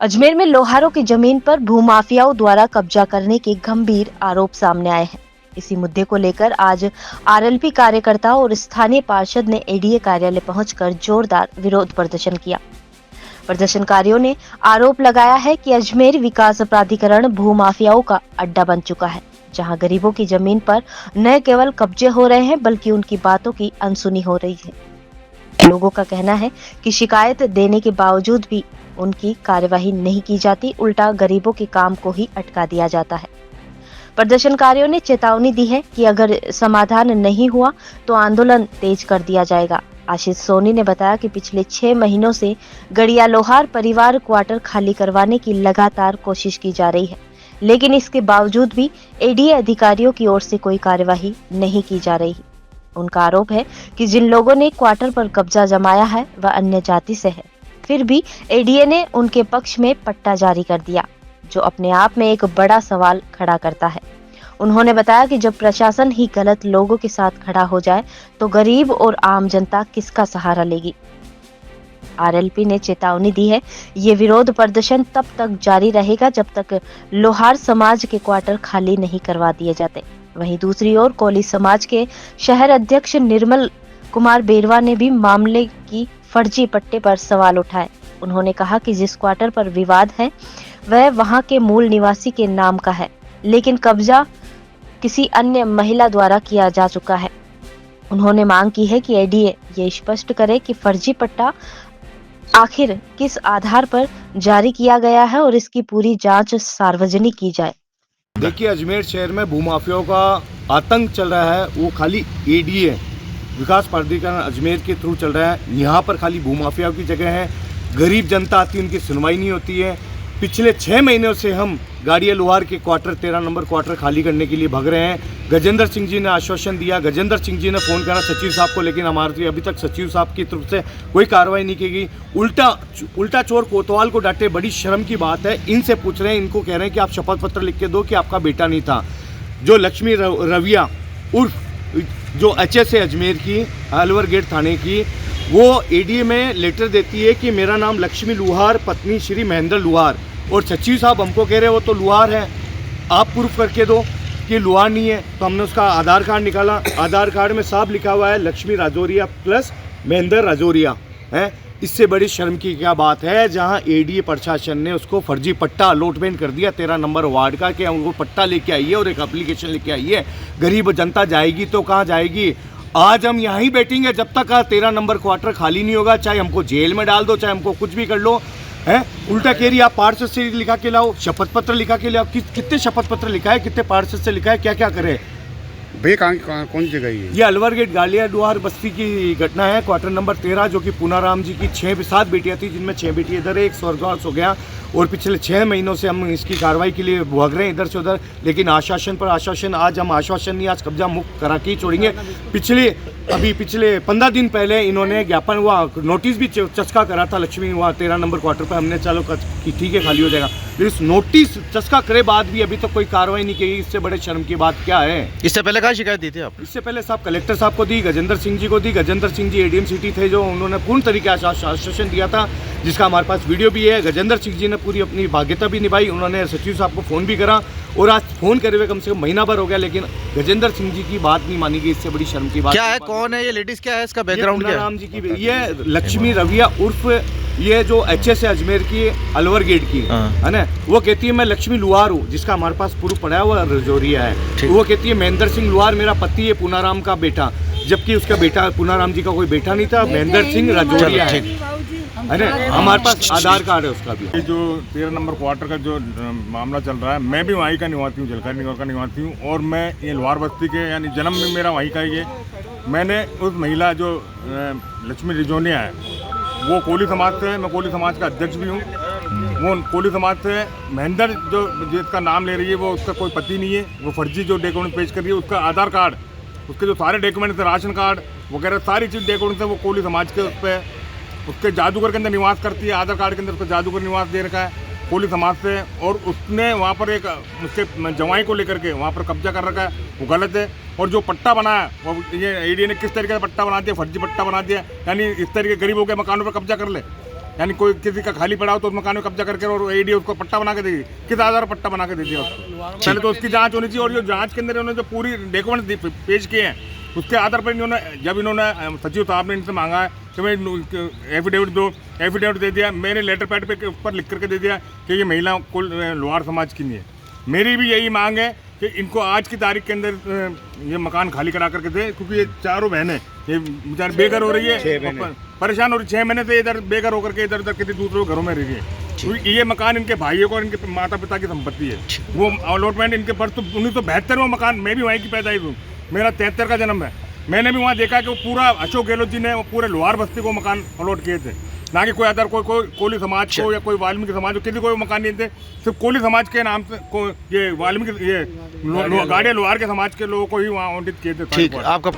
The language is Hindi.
अजमेर में लोहारों की जमीन पर भूमाफियाओं द्वारा कब्जा करने के गंभीर आरोप सामने आए हैं। इसी मुद्दे को लेकर आज आरएलपी कार्यकर्ताओं और स्थानीय पार्षद ने एडीए कार्यालय पहुंचकर जोरदार विरोध प्रदर्शन किया। प्रदर्शनकारियों ने आरोप लगाया है कि अजमेर विकास प्राधिकरण भूमाफियाओं का अड्डा बन चुका है, जहां गरीबों की जमीन पर न केवल कब्जे हो रहे हैं बल्कि उनकी बातों की अनसुनी हो रही है। लोगों का कहना है कि शिकायत देने के बावजूद भी उनकी कार्यवाही नहीं की जाती, उल्टा गरीबों के काम को ही अटका दिया जाता है। प्रदर्शनकारियों ने चेतावनी दी है कि अगर समाधान नहीं हुआ तो आंदोलन तेज कर दिया जाएगा। आशीष सोनी ने बताया कि पिछले 6 महीनों से गड़िया लोहार परिवार क्वार्टर खाली करवाने की लगातार कोशिश की जा रही है, लेकिन इसके बावजूद भी एडीए अधिकारियों की ओर से कोई कार्यवाही नहीं की जा रही। उनका आरोप है कि जिन लोगों ने क्वार्टर पर कब्जा जमाया है वह अन्य जाति से है, फिर भी एडीए ने उनके पक्ष में पट्टा जारी कर दिया, जो अपने आप में एक बड़ा सवाल खड़ा करता है। उन्होंने बताया कि जब प्रशासन ही गलत लोगों के साथ खड़ा हो जाए तो गरीब और आम जनता किसका सहारा लेगी। आरएलपी ने चेतावनी दी है, ये विरोध प्रदर्शन तब तक जारी रहेगा जब तक लोहार समाज के क्वार्टर खाली नहीं करवा दिए जाते। वहीं दूसरी ओर कोली समाज के शहर अध्यक्ष निर्मल कुमार बेरवा ने भी मामले की फर्जी पट्टे पर सवाल उठाए। उन्होंने कहा कि जिस क्वार्टर पर विवाद है वह वहां के मूल निवासी के नाम का है, लेकिन कब्जा किसी अन्य महिला द्वारा किया जा चुका है। उन्होंने मांग की है कि एडीए ये स्पष्ट करे कि फर्जी पट्टा आखिर किस आधार पर जारी किया गया है और इसकी पूरी जांच सार्वजनिक की जाए। देखिए, अजमेर शहर में भूमाफियाओं का आतंक चल रहा है। वो खाली एडीए विकास प्राधिकरण अजमेर के थ्रू चल रहा है। यहाँ पर खाली भूमाफियाओं की जगह है, गरीब जनता आती है, उनकी सुनवाई नहीं होती है। पिछले 6 महीनों से हम गाड़िया लोहार के क्वार्टर 13 नंबर क्वार्टर खाली करने के लिए भग रहे हैं। गजेंद्र सिंह जी ने आश्वासन दिया, गजेंद्र सिंह जी ने फ़ोन करा सचिव साहब को, लेकिन हमारे अभी तक सचिव साहब की तरफ से कोई कार्रवाई नहीं की गई। उल्टा चोर कोतवाल को डांटे, बड़ी शर्म की बात है। इनसे पूछ रहे हैं, इनको कह रहे हैं कि आप शपथ पत्र लिख के दो कि आपका बेटा नहीं था। जो लक्ष्मी रविया उर्फ जो एचएस है अजमेर की, अलवर गेट थाने की, वो एडीए में लेटर देती है कि मेरा नाम लक्ष्मी लुहार, पत्नी श्री महेंद्र लुहार, और सचिव साहब हमको कह रहे हैं वो तो लुहार है, आप प्रूफ करके दो कि लुहार नहीं है। तो हमने उसका आधार कार्ड निकाला, आधार कार्ड में साफ लिखा हुआ है लक्ष्मी राजौरिया प्लस महेंद्र राजौरिया है। इससे बड़ी शर्म की क्या बात है, जहां एडीए प्रशासन ने उसको फर्जी पट्टा अलॉटमेंट कर दिया 13 नंबर वार्ड का, कि उनको पट्टा लेके आई है और एक एप्लीकेशन लेके आई है। गरीब जनता जाएगी तो कहाँ जाएगी। आज हम यहाँ ही बैठेंगे जब तक 13 नंबर क्वार्टर खाली नहीं होगा, चाहे हमको जेल में डाल दो, चाहे हमको कुछ भी कर लो है। उल्टा कह रही है आप पार्षद से लिखा के लाओ, शपथ पत्र लिखा के लाओ। कितने शपथ पत्र लिखा है, कितने पार्षद से लिखा है, क्या क्या करे भैया। कौन जगह है ये? अलवर गेट गालिया डुहार बस्ती की घटना है, क्वार्टर नंबर 13, जो कि पूनाराम जी की 7 बेटियां थी, जिनमें 6 बेटी इधर है, एक स्वर्गवास हो गया। और पिछले 6 महीनों से हम इसकी कार्रवाई के लिए भाग रहे हैं इधर से उधर, लेकिन आश्वासन पर आश्वासन। आज हम आश्वासन नहीं, आज कब्जा मुक्त करा के ही छोड़ेंगे। पिछले 15 दिन पहले इन्होंने ज्ञापन हुआ, नोटिस भी चस्का करा था लक्ष्मी वहाँ 13 नंबर क्वार्टर पर। हमने चलो कि ठीक है खाली हो जाएगा, लेकिन इस नोटिस चस्का करे बाद भी अभी तक कोई कार्रवाई नहीं की। इससे बड़े शर्म की बात क्या है। इससे पहले कहाँ शिकायत दी थी आप? इससे पहले साहब कलेक्टर साहब को दी, गजेंद्र सिंह जी को दी। गजेंद्र सिंह जी एडीएम सिटी थे, जो उन्होंने पूर्ण तरीके से आश्वासन दिया था, जिसका हमारे पास वीडियो भी है। गजेंद्र सिंह जी ने पूरी अपनी बाध्यता भी निभाई। उन्होंने सचिव साहब को फ़ोन भी करा, और आज फ़ोन करे हुए कम से कम महीना भर हो गया, लेकिन गजेंद्र सिंह जी की बात नहीं मानी गई। इससे बड़ी शर्म की बात क्या है? कौन है ये लेडीज? क्या है इसका बैकग्राउंड? क्या है? राम जी की ये लक्ष्मी रविया उर्फ ये जो एचएस है अजमेर की, अलवर गेट की है ना, वो कहती है मैं लक्ष्मी लुहार हूँ, जिसका हमारे पास प्रूफ पड़ा हुआ राजौरिया है। वो कहती है महेंद्र सिंह लुहार मेरा पति है, पूनाराम का बेटा, जबकि उसका बेटा पूनाराम जी का कोई बेटा नहीं था, महेंद्र सिंह राजौरिया है ना। हमारे पास आधार कार्ड है उसका भी। ये जो 13 नंबर क्वार्टर का जो मामला चल रहा है, मैं भी वहीं का निवासी हूँ, जलकर निगौर का निवासी हूँ, और मैं ये लोहार बस्ती के, यानी जन्म में मेरा वहीं का ही है। मैंने उस महिला जो लक्ष्मी रिजोनिया है, वो कोली समाज से है, मैं कोली समाज का अध्यक्ष भी हूँ। वो कोली समाज से महेंद्र जो जिसका नाम ले रही है, वो उसका कोई पति नहीं है। वो फर्जी जो डॉक्यूमेंट पेश कर रही है, उसका आधार कार्ड, उसके जो सारे डॉक्यूमेंट थे, राशन कार्ड वगैरह सारी चीज़ डॉक्यूमेंट है, वो कोली समाज के उस पर उसके जादूगर के अंदर निवास करती है। आधार कार्ड के अंदर उसका जादूगर निवास दे रखा है कोली समाज से, और उसने वहाँ पर एक उसके जवाई को लेकर के वहाँ पर कब्जा कर रखा है, वो गलत है। और जो पट्टा बनाया, वो ये एडीए ने किस तरीके से पट्टा बना दिया, फर्जी पट्टा बना दिया, यानी इस तरीके गरीबों के मकानों पर कब्जा कर ले। यानी कोई किसी का खाली पड़ा हो तो उस मकान में कब्जा करके और एडी उसको पट्टा बना के देगी, किस आधार पर पट्टा बना के दे दिया उसको? पहले तो उसकी जांच होनी चाहिए, और जो जांच के अंदर उन्होंने जो पूरी डॉक्यूमेंट पेश किए हैं उसके आधार पर इन्होंने, जब इन्होंने सचिव साहब ने इनसे मांगा है कि मैं एफिडेविट दो, एफिडेविट दे दिया, मैंने लेटर पैड पे ऊपर लिख करके दे दिया कि ये महिला कुल लोहार समाज की नहीं है। मेरी भी यही मांग है कि इनको आज की तारीख के अंदर ये मकान खाली करा करके दे, क्योंकि ये चारों बहनें ये बेचारी बेघर हो रही है, परेशान हो रही, 6 महीने से इधर बेघर होकर के इधर उधर किसी दूसरों घरों में रह रही है, क्योंकि ये मकान इनके भाइयों को और इनके माता पिता की संपत्ति है। वो अलॉटमेंट इनके पर तो 1972 में मकान, मैं भी वहीं की पैदाइश हूँ, मेरा 73 का जन्म है। मैंने भी वहाँ देखा कि वो पूरा अशोक गहलोत जी ने वो पूरे लोहार बस्ती को मकान अलॉट किए थे, ना कि कोई अदर कोई कोली समाज को या कोई वाल्मीकि समाज को, किसी को मकान नहीं थे, सिर्फ कोली समाज के नाम से को ये वाल्मीकि ये गाड़िया लोहार के समाज के लोगों को ही वहाँ आवंटित किए थे। ठीक है, आपका